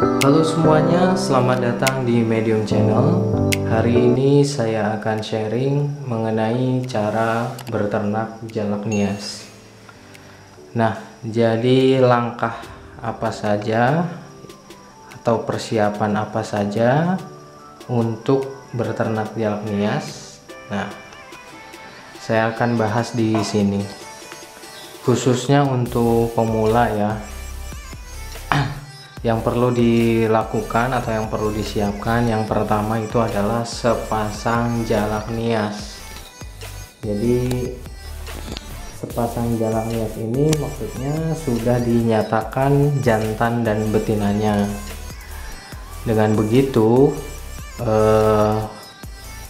Halo semuanya, selamat datang di Medium Channel. Hari ini saya akan sharing mengenai cara berternak jalak nias. Nah, jadi langkah apa saja atau persiapan apa saja untuk berternak jalak nias. Nah, saya akan bahas di sini. Khususnya untuk pemula ya. Yang perlu dilakukan atau yang perlu disiapkan, yang pertama itu adalah sepasang jalak nias. Jadi sepasang jalak nias ini maksudnya sudah dinyatakan jantan dan betinanya. Dengan begitu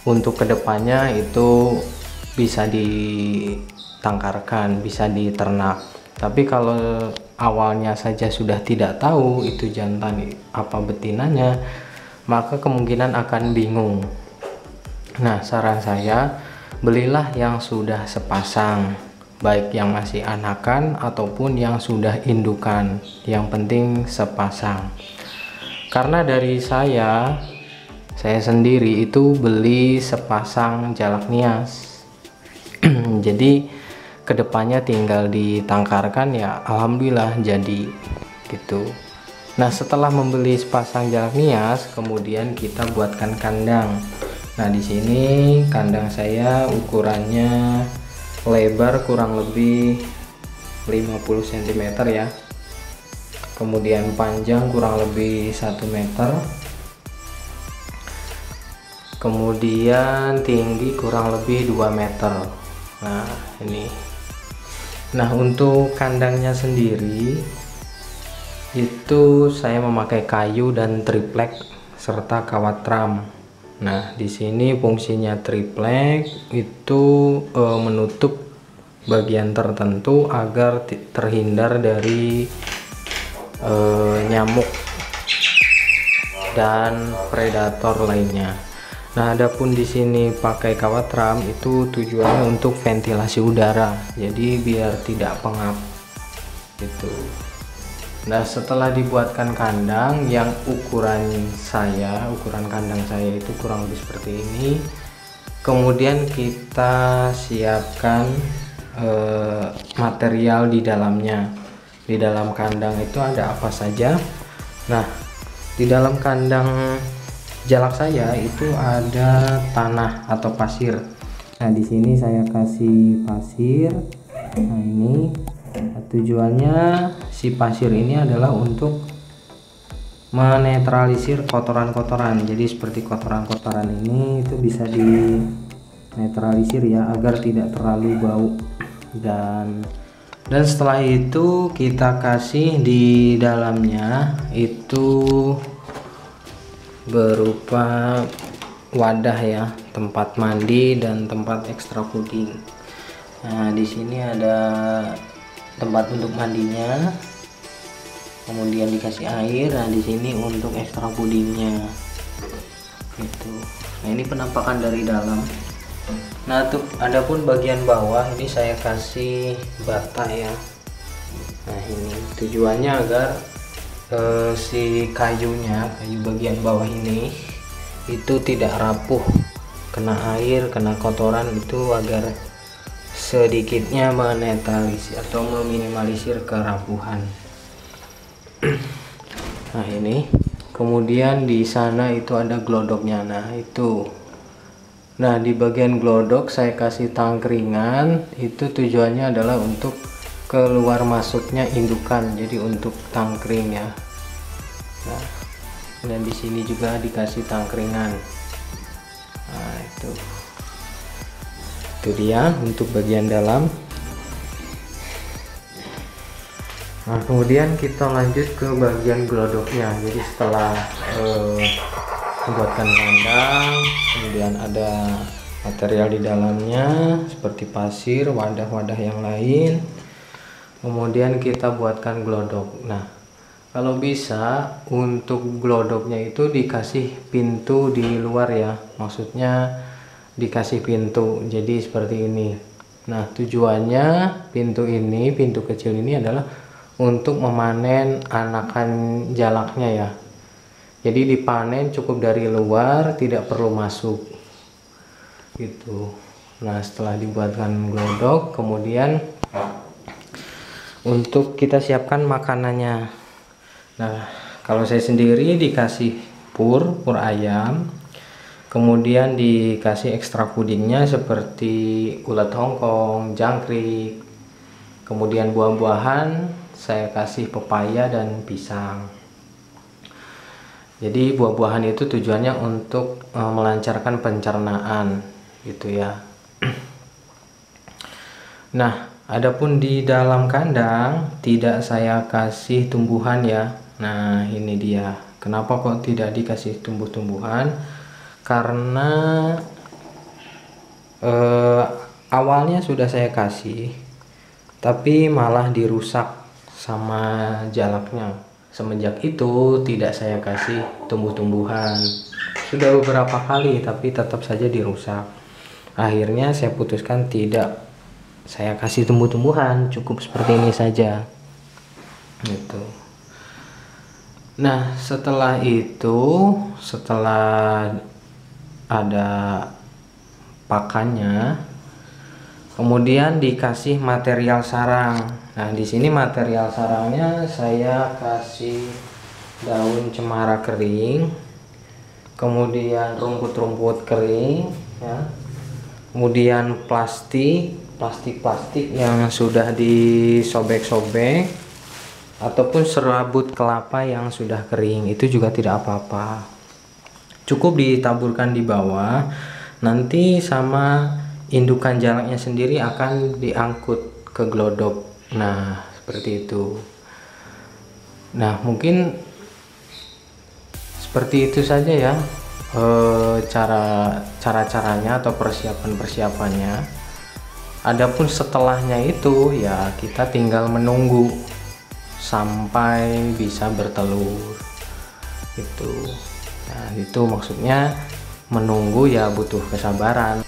untuk kedepannya itu bisa ditangkarkan, bisa diternak. Tapi kalau awalnya saja sudah tidak tahu itu jantan apa betinanya, maka kemungkinan akan bingung. Nah, saran saya, belilah yang sudah sepasang, baik yang masih anakan ataupun yang sudah indukan. Yang penting sepasang. Karena dari saya sendiri itu beli sepasang jalak nias. Jadi kedepannya tinggal ditangkarkan ya, alhamdulillah jadi gitu. Nah, setelah membeli sepasang jalak nias, kemudian kita buatkan kandang. Nah, di sini kandang saya ukurannya lebar kurang lebih 50 cm ya, kemudian panjang kurang lebih 1 meter, kemudian tinggi kurang lebih 2 meter. Nah, ini. Nah, untuk kandangnya sendiri itu saya memakai kayu dan triplek serta kawat ram. Nah, di sini fungsinya triplek itu menutup bagian tertentu agar terhindar dari nyamuk dan predator lainnya. Nah, adapun di sini pakai kawat ram itu tujuannya untuk ventilasi udara, jadi biar tidak pengap gitu. Nah, setelah dibuatkan kandang yang ukuran kandang saya itu kurang lebih seperti ini, kemudian kita siapkan material di dalamnya. Di dalam kandang itu ada apa saja? Nah, di dalam kandang jalak saya itu ada tanah atau pasir. Nah, di sini saya kasih pasir. Nah, ini tujuannya si pasir ini adalah untuk menetralisir kotoran-kotoran. Jadi seperti kotoran-kotoran ini itu bisa dinetralisir ya, agar tidak terlalu bau. Dan setelah itu kita kasih di dalamnya itu berupa wadah ya, tempat mandi dan tempat ekstra puding. Nah, di sini ada tempat untuk mandinya, kemudian dikasih air. Nah, di sini untuk ekstra pudingnya gitu. Nah, ini penampakan dari dalam. Nah, tuh adapun bagian bawah ini saya kasih bata ya. Nah, ini tujuannya agar si kayu bagian bawah ini itu tidak rapuh kena air, kena kotoran, itu agar sedikitnya menetralisir atau meminimalisir kerapuhan. Nah, ini kemudian di sana itu ada glodoknya. Nah, itu. Nah, di bagian glodok saya kasih tangkringan, itu tujuannya adalah untuk keluar masuknya indukan, jadi untuk tangkring ya. Nah, dan di sini juga dikasih tangkringan. Nah, itu dia untuk bagian dalam. Nah, kemudian kita lanjut ke bagian glodoknya. Jadi setelah membuatkan kandang, kemudian ada material di dalamnya seperti pasir, wadah-wadah yang lain. Kemudian kita buatkan glodok. Nah, kalau bisa untuk glodoknya itu dikasih pintu di luar ya, maksudnya dikasih pintu jadi seperti ini. Nah, tujuannya pintu kecil ini adalah untuk memanen anakan jalaknya ya. Jadi dipanen cukup dari luar, tidak perlu masuk gitu. Nah, setelah dibuatkan glodok, kemudian untuk kita siapkan makanannya. Nah, kalau saya sendiri dikasih pur ayam, kemudian dikasih ekstra pudingnya seperti ulat Hongkong, jangkrik, kemudian buah-buahan saya kasih pepaya dan pisang. Jadi buah-buahan itu tujuannya untuk melancarkan pencernaan gitu ya. Nah, adapun di dalam kandang tidak saya kasih tumbuhan ya. Nah, ini dia. Kenapa kok tidak dikasih tumbuh-tumbuhan? Karena awalnya sudah saya kasih, tapi malah dirusak sama jalaknya. Semenjak itu tidak saya kasih tumbuh-tumbuhan. Sudah beberapa kali tapi tetap saja dirusak. Akhirnya saya putuskan tidak saya kasih tumbuh-tumbuhan, cukup seperti ini saja gitu. Nah, setelah itu, setelah ada pakannya, kemudian dikasih material sarang. Nah, di sini material sarangnya saya kasih daun cemara kering, kemudian rumput-rumput kering ya, kemudian plastik yang sudah disobek-sobek, ataupun serabut kelapa yang sudah kering, itu juga tidak apa-apa, cukup ditaburkan di bawah. Nanti sama indukan jalaknya sendiri akan diangkut ke glodok. Nah, seperti itu. Nah, mungkin seperti itu saja ya cara-caranya atau persiapannya. Adapun setelahnya itu ya kita tinggal menunggu sampai bisa bertelur gitu. Nah, itu maksudnya menunggu ya butuh kesabaran.